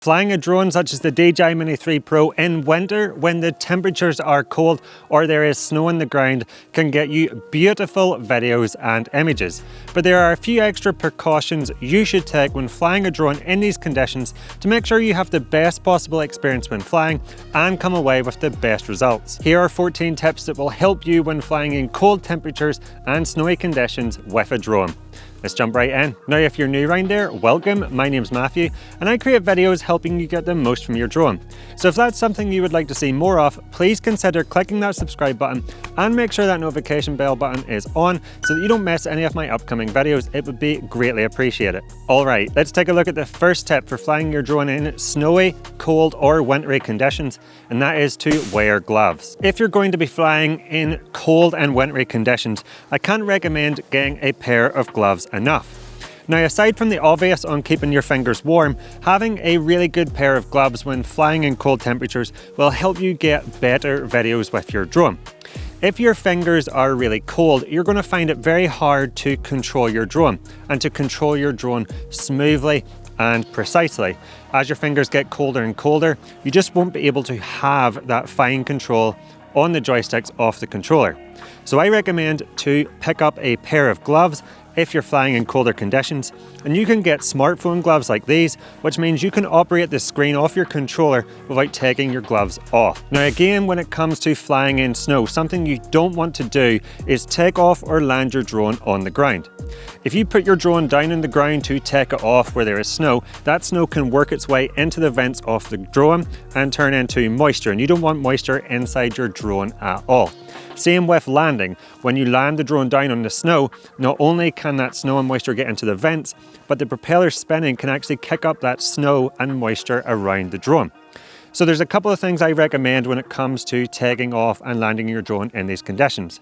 Flying a drone such as the DJI Mini 3 Pro in winter when the temperatures are cold or there is snow on the ground can get you beautiful videos and images. But there are a few extra precautions you should take when flying a drone in these conditions to make sure you have the best possible experience when flying and come away with the best results. Here are 14 tips that will help you when flying in cold temperatures and snowy conditions with a drone. Let's jump right in. Now, if you're new around there, welcome. My name's Matthew and I create videos helping you get the most from your drone. So if that's something you would like to see more of, please consider clicking that subscribe button and make sure that notification bell button is on so that you don't miss any of my upcoming videos. It would be greatly appreciated. All right, let's take a look at the first tip for flying your drone in snowy, cold or wintry conditions, and that is to wear gloves. If you're going to be flying in cold and wintry conditions, I can't recommend getting a pair of gloves enough. Now, aside from the obvious on keeping your fingers warm, having a really good pair of gloves when flying in cold temperatures will help you get better videos with your drone. If your fingers are really cold, you're going to find it very hard to control your drone and to control your drone smoothly and precisely. As your fingers get colder and colder, you just won't be able to have that fine control on the joysticks of the controller. So I recommend to pick up a pair of gloves if you're flying in colder conditions, and you can get smartphone gloves like these, which means you can operate the screen off your controller without taking your gloves off. Now again, when it comes to flying in snow, something you don't want to do is take off or land your drone on the ground. If you put your drone down on the ground to take it off where there is snow, that snow can work its way into the vents of the drone and turn into moisture, and you don't want moisture inside your drone at all. Same with landing. When you land the drone down on the snow, not only can that snow and moisture get into the vents, but the propeller spinning can actually kick up that snow and moisture around the drone. So there's a couple of things I recommend when it comes to taking off and landing your drone in these conditions.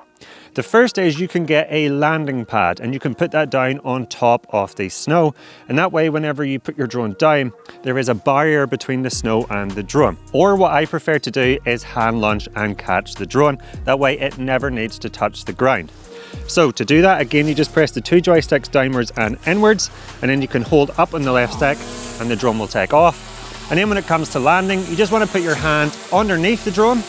The first is you can get a landing pad and you can put that down on top of the snow, and that way whenever you put your drone down, there is a barrier between the snow and the drone. Or what I prefer to do is hand launch and catch the drone. That way it never needs to touch the ground. So to do that, again, you just press the two joysticks downwards and inwards, and then you can hold up on the left stick and the drone will take off. And then when it comes to landing, you just want to put your hand underneath the drone,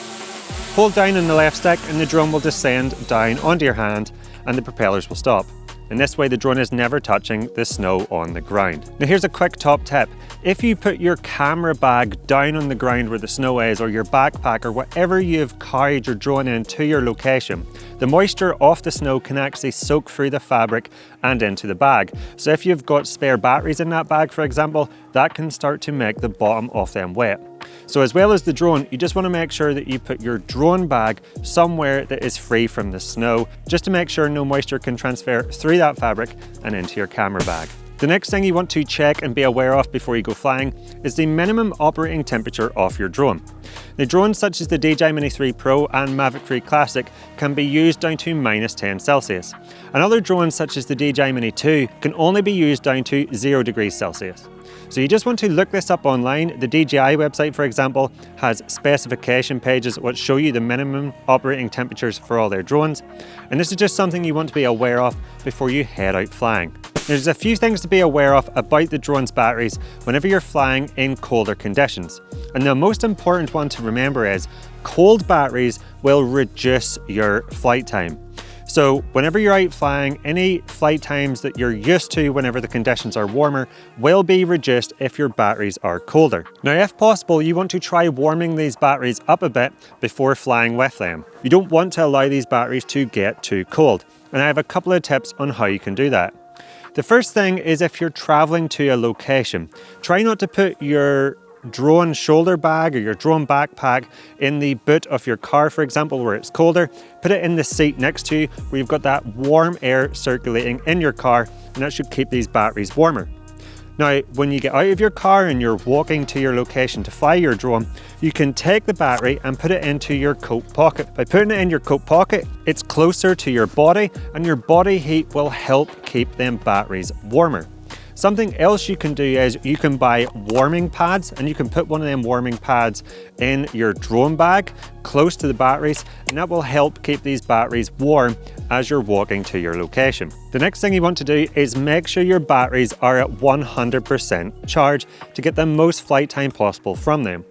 hold down on the left stick, and the drone will descend down onto your hand and the propellers will stop. And this way the drone is never touching the snow on the ground. Now here's a quick top tip. If you put your camera bag down on the ground where the snow is, or your backpack, or whatever you've carried your drone in to your location, the moisture off the snow can actually soak through the fabric and into the bag. So if you've got spare batteries in that bag, for example, that can start to make the bottom of them wet. So as well as the drone, you just want to make sure that you put your drone bag somewhere that is free from the snow, just to make sure no moisture can transfer through that fabric and into your camera bag. The next thing you want to check and be aware of before you go flying is the minimum operating temperature of your drone. The drones such as the DJI Mini 3 Pro and Mavic 3 Classic can be used down to -10°C. And other drones such as the DJI Mini 2 can only be used down to 0°C. So you just want to look this up online. The DJI website, for example, has specification pages which show you the minimum operating temperatures for all their drones. And this is just something you want to be aware of before you head out flying. There's a few things to be aware of about the drone's batteries whenever you're flying in colder conditions. And the most important one to remember is cold batteries will reduce your flight time. So whenever you're out flying, any flight times that you're used to whenever the conditions are warmer will be reduced if your batteries are colder. Now, if possible, you want to try warming these batteries up a bit before flying with them. You don't want to allow these batteries to get too cold. And I have a couple of tips on how you can do that. The first thing is if you're traveling to a location, try not to put your drone shoulder bag or your drone backpack in the boot of your car, for example, where it's colder. Put it in the seat next to you where you've got that warm air circulating in your car, and that should keep these batteries warmer. Now, when you get out of your car and you're walking to your location to fly your drone, you can take the battery and put it into your coat pocket. By putting it in your coat pocket, it's closer to your body, and your body heat will help keep them batteries warmer. Something else you can do is you can buy warming pads, and you can put one of them warming pads in your drone bag close to the batteries, and that will help keep these batteries warm as you're walking to your location. The next thing you want to do is make sure your batteries are at 100% charge to get the most flight time possible from them.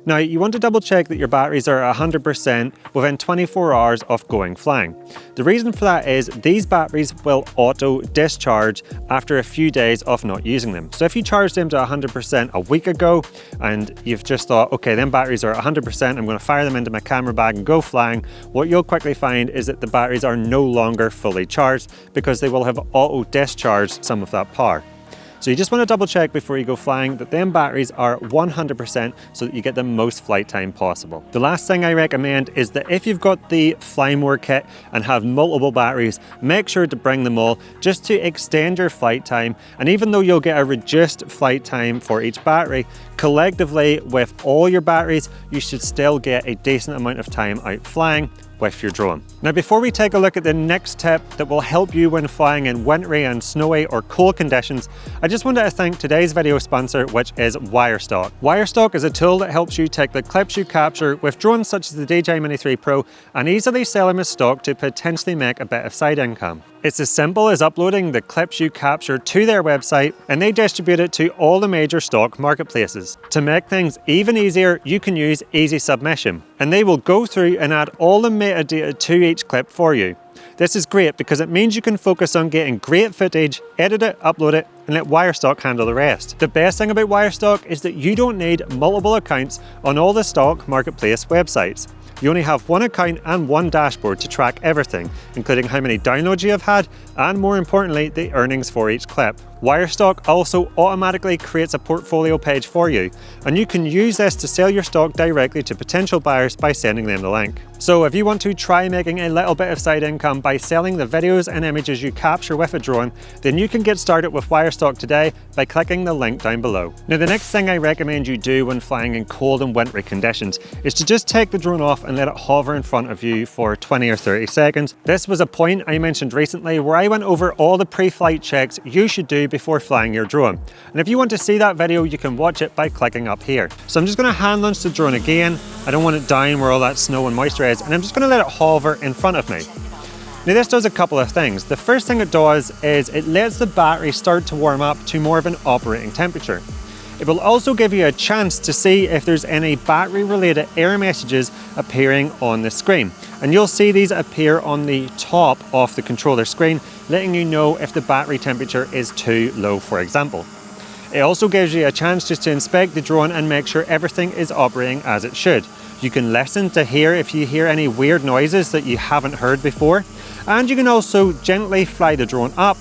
Now, you want to double check that your batteries are 100% within 24 hours of going flying. The reason for that is these batteries will auto discharge after a few days of not using them. So if you charged them to 100% a week ago and you've just thought, okay, them batteries are 100%, I'm going to fire them into my camera bag and go flying, what you'll quickly find is that the batteries are no longer fully charged because they will have auto discharged some of that power. So you just want to double check before you go flying that them batteries are 100% so that you get the most flight time possible. The last thing I recommend is that if you've got the Fly More kit and have multiple batteries, make sure to bring them all just to extend your flight time. And even though you'll get a reduced flight time for each battery, collectively with all your batteries, you should still get a decent amount of time out flying with your drone. Now, before we take a look at the next tip that will help you when flying in wintry and snowy or cold conditions, I just wanted to thank today's video sponsor, which is Wirestock. Wirestock is a tool that helps you take the clips you capture with drones such as the DJI Mini 3 Pro and easily sell them as stock to potentially make a bit of side income. It's as simple as uploading the clips you capture to their website, and they distribute it to all the major stock marketplaces. To make things even easier, you can use Easy Submission, and they will go through and add all the metadata to each clip for you. This is great because it means you can focus on getting great footage, edit it, upload it, and let Wirestock handle the rest. The best thing about Wirestock is that you don't need multiple accounts on all the stock marketplace websites. You only have one account and one dashboard to track everything, including how many downloads you have had, and more importantly, the earnings for each clip. Wirestock also automatically creates a portfolio page for you, and you can use this to sell your stock directly to potential buyers by sending them the link. So if you want to try making a little bit of side income by selling the videos and images you capture with a drone, then you can get started with Wirestock today by clicking the link down below. Now, the next thing I recommend you do when flying in cold and wintry conditions is to just take the drone off and let it hover in front of you for 20 or 30 seconds. This was a point I mentioned recently where I went over all the pre-flight checks you should do before flying your drone. And if you want to see that video, you can watch it by clicking up here. So I'm just going to hand launch the drone again. I don't want it down where all that snow and moisture is, and I'm just going to let it hover in front of me. Now, this does a couple of things. The first thing it does is it lets the battery start to warm up to more of an operating temperature. It will also give you a chance to see if there's any battery related error messages appearing on the screen. And you'll see these appear on the top of the controller screen, letting you know if the battery temperature is too low, for example. It also gives you a chance just to inspect the drone and make sure everything is operating as it should. You can listen to hear if you hear any weird noises that you haven't heard before. And you can also gently fly the drone up,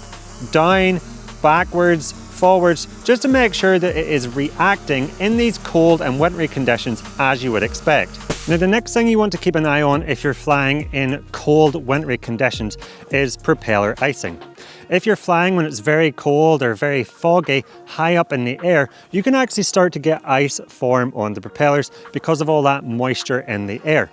down, backwards, forwards, just to make sure that it is reacting in these cold and wintry conditions as you would expect. Now, the next thing you want to keep an eye on if you're flying in cold, wintry conditions is propeller icing. If you're flying when it's very cold or very foggy, high up in the air, you can actually start to get ice form on the propellers because of all that moisture in the air.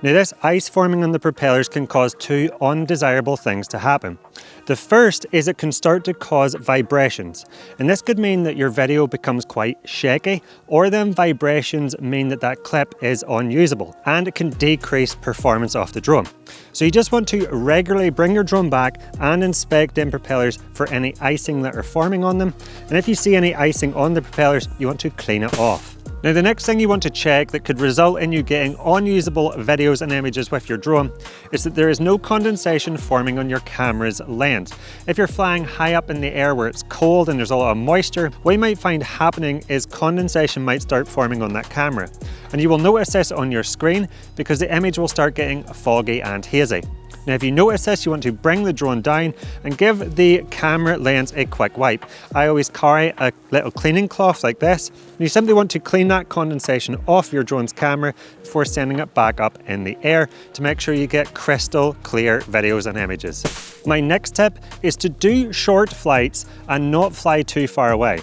Now, this ice forming on the propellers can cause two undesirable things to happen. The first is it can start to cause vibrations, and this could mean that your video becomes quite shaky, or then vibrations mean that that clip is unusable, and it can decrease performance of the drone. So you just want to regularly bring your drone back and inspect them propellers for any icing that are forming on them, and if you see any icing on the propellers, you want to clean it off. Now, the next thing you want to check that could result in you getting unusable videos and images with your drone is that there is no condensation forming on your camera's lens. If you're flying high up in the air where it's cold and there's a lot of moisture, what you might find happening is condensation might start forming on that camera. And you will notice this on your screen because the image will start getting foggy and hazy. Now, if you notice this, you want to bring the drone down and give the camera lens a quick wipe. I always carry a little cleaning cloth like this, and you simply want to clean that condensation off your drone's camera before sending it back up in the air to make sure you get crystal clear videos and images. My next tip is to do short flights and not fly too far away.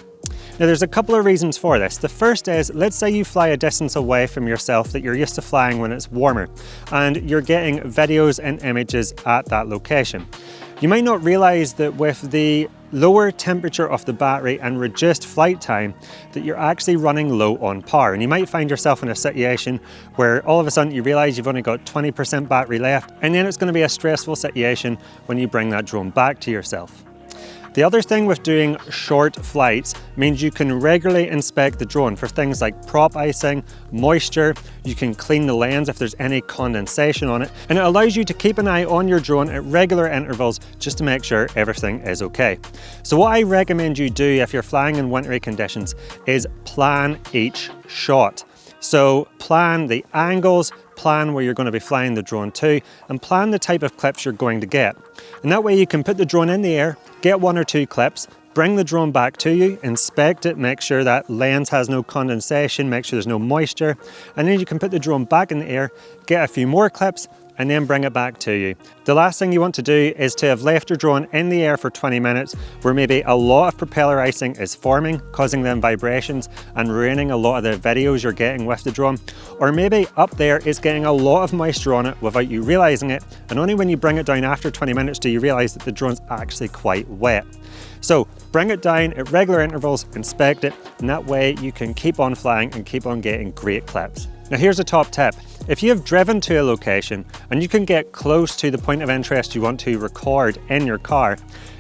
Now, there's a couple of reasons for this. The first is, let's say you fly a distance away from yourself that you're used to flying when it's warmer, and you're getting videos and images at that location. You might not realize that with the lower temperature of the battery and reduced flight time that you're actually running low on power, and you might find yourself in a situation where all of a sudden you realize you've only got 20% battery left, and then it's going to be a stressful situation when you bring that drone back to yourself. The other thing with doing short flights means you can regularly inspect the drone for things like prop icing, moisture. You can clean the lens if there's any condensation on it, and it allows you to keep an eye on your drone at regular intervals just to make sure everything is okay. So what I recommend you do if you're flying in wintry conditions is plan each shot. So plan the angles, plan where you're going to be flying the drone to, and plan the type of clips you're going to get. And that way you can put the drone in the air, get 1 or 2 clips, bring the drone back to you, inspect it, make sure that lens has no condensation, make sure there's no moisture, and then you can put the drone back in the air, get a few more clips, and then bring it back to you. The last thing you want to do is to have left your drone in the air for 20 minutes where maybe a lot of propeller icing is forming, causing them vibrations and ruining a lot of the videos you're getting with the drone. Or maybe up there is getting a lot of moisture on it without you realizing it, and only when you bring it down after 20 minutes do you realize that the drone's actually quite wet. So bring it down at regular intervals, inspect it, and that way you can keep on flying and keep on getting great clips. Now here's a top tip. If you have driven to a location and you can get close to the point of interest you want to record in your car,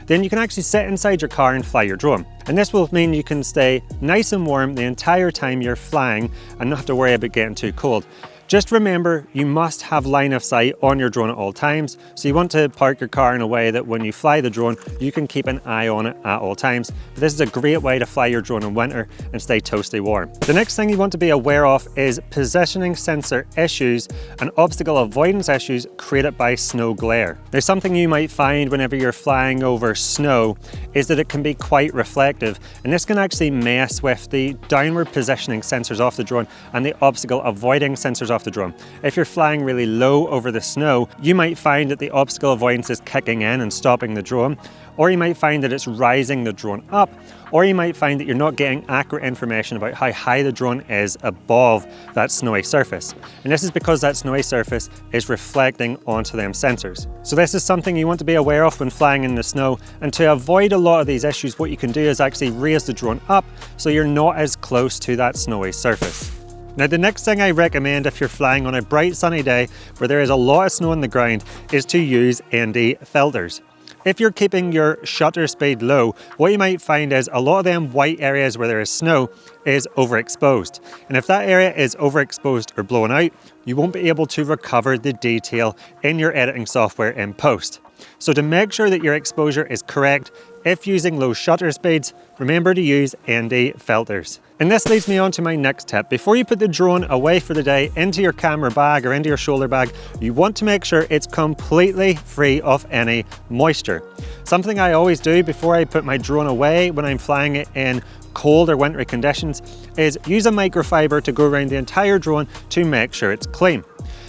then you can actually sit inside your car and fly your drone. And this will mean you can stay nice and warm the entire time you're flying and not have to worry about getting too cold. Just remember, you must have line of sight on your drone at all times. So you want to park your car in a way that when you fly the drone, you can keep an eye on it at all times. But this is a great way to fly your drone in winter and stay toasty warm. The next thing you want to be aware of is positioning sensor issues and obstacle avoidance issues created by snow glare. Now, something you might find whenever you're flying over snow is that it can be quite reflective, and this can actually mess with the downward positioning sensors off the drone and the obstacle avoiding sensors off the drone. If you're flying really low over the snow, you might find that the obstacle avoidance is kicking in and stopping the drone, or you might find that it's rising the drone up, or you might find that you're not getting accurate information about how high the drone is above that snowy surface. And this is because that snowy surface is reflecting onto them sensors. So this is something you want to be aware of when flying in the snow, and to avoid a lot of these issues, what you can do is actually raise the drone up so you're not as close to that snowy surface. Now, the next thing I recommend if you're flying on a bright sunny day where there is a lot of snow on the ground is to use ND filters. If you're keeping your shutter speed low, what you might find is a lot of them white areas where there is snow is overexposed. And if that area is overexposed or blown out, you won't be able to recover the detail in your editing software in post. So to make sure that your exposure is correct, if using low shutter speeds, remember to use ND filters. And this leads me on to my next tip. Before you put the drone away for the day into your camera bag or into your shoulder bag, you want to make sure it's completely free of any moisture. Something I always do before I put my drone away when I'm flying it in cold or wintry conditions is use a microfiber to go around the entire drone to make sure it's clean.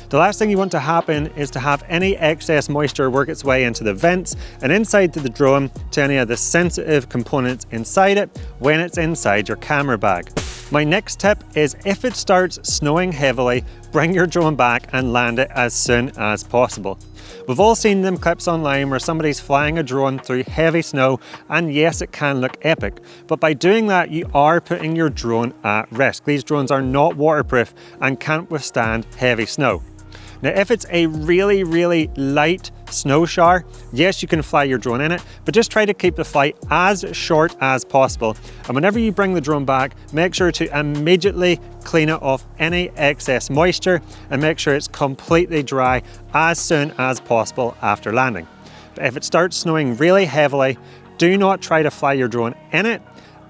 The last thing you want to happen is to have any excess moisture work its way into the vents and inside to the drone to any of the sensitive components inside it when it's inside your camera bag. My next tip is if it starts snowing heavily, bring your drone back and land it as soon as possible. We've all seen them clips online where somebody's flying a drone through heavy snow, and yes, it can look epic, but by doing that you are putting your drone at risk. These drones are not waterproof and can't withstand heavy snow. Now, if it's a really, really light snow shower, yes, you can fly your drone in it, but just try to keep the flight as short as possible. And whenever you bring the drone back, make sure to immediately clean it off any excess moisture and make sure it's completely dry as soon as possible after landing. But if it starts snowing really heavily, do not try to fly your drone in it.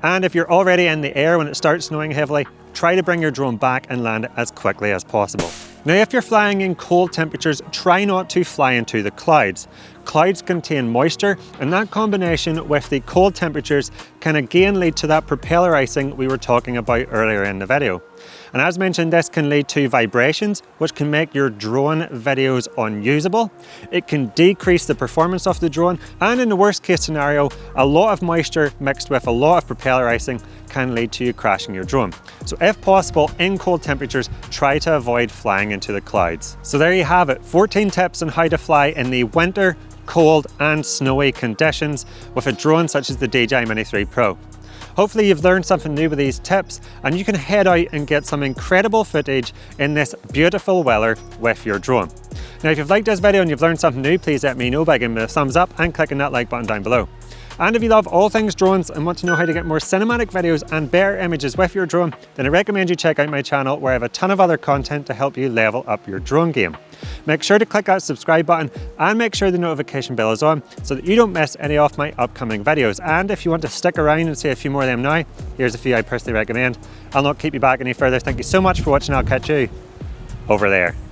And if you're already in the air when it starts snowing heavily, try to bring your drone back and land it as quickly as possible. Now, if you're flying in cold temperatures, try not to fly into the clouds. Clouds contain moisture, and that combination with the cold temperatures can again lead to that propeller icing we were talking about earlier in the video. And as mentioned, this can lead to vibrations, which can make your drone videos unusable. It can decrease the performance of the drone, and in the worst case scenario, a lot of moisture mixed with a lot of propeller icing can lead to you crashing your drone. So if possible, in cold temperatures, try to avoid flying into the clouds. So there you have it, 14 tips on how to fly in the winter, cold and snowy conditions with a drone such as the DJI Mini 3 Pro. Hopefully you've learned something new with these tips and you can head out and get some incredible footage in this beautiful weather with your drone. Now if you've liked this video and you've learned something new, please let me know by giving me a thumbs up and clicking that like button down below. And if you love all things drones and want to know how to get more cinematic videos and better images with your drone, then I recommend you check out my channel where I have a ton of other content to help you level up your drone game. Make sure to click that subscribe button and make sure the notification bell is on so that you don't miss any of my upcoming videos. And if you want to stick around and see a few more of them now, here's a few I personally recommend. I'll not keep you back any further. Thank you so much for watching. I'll catch you over there.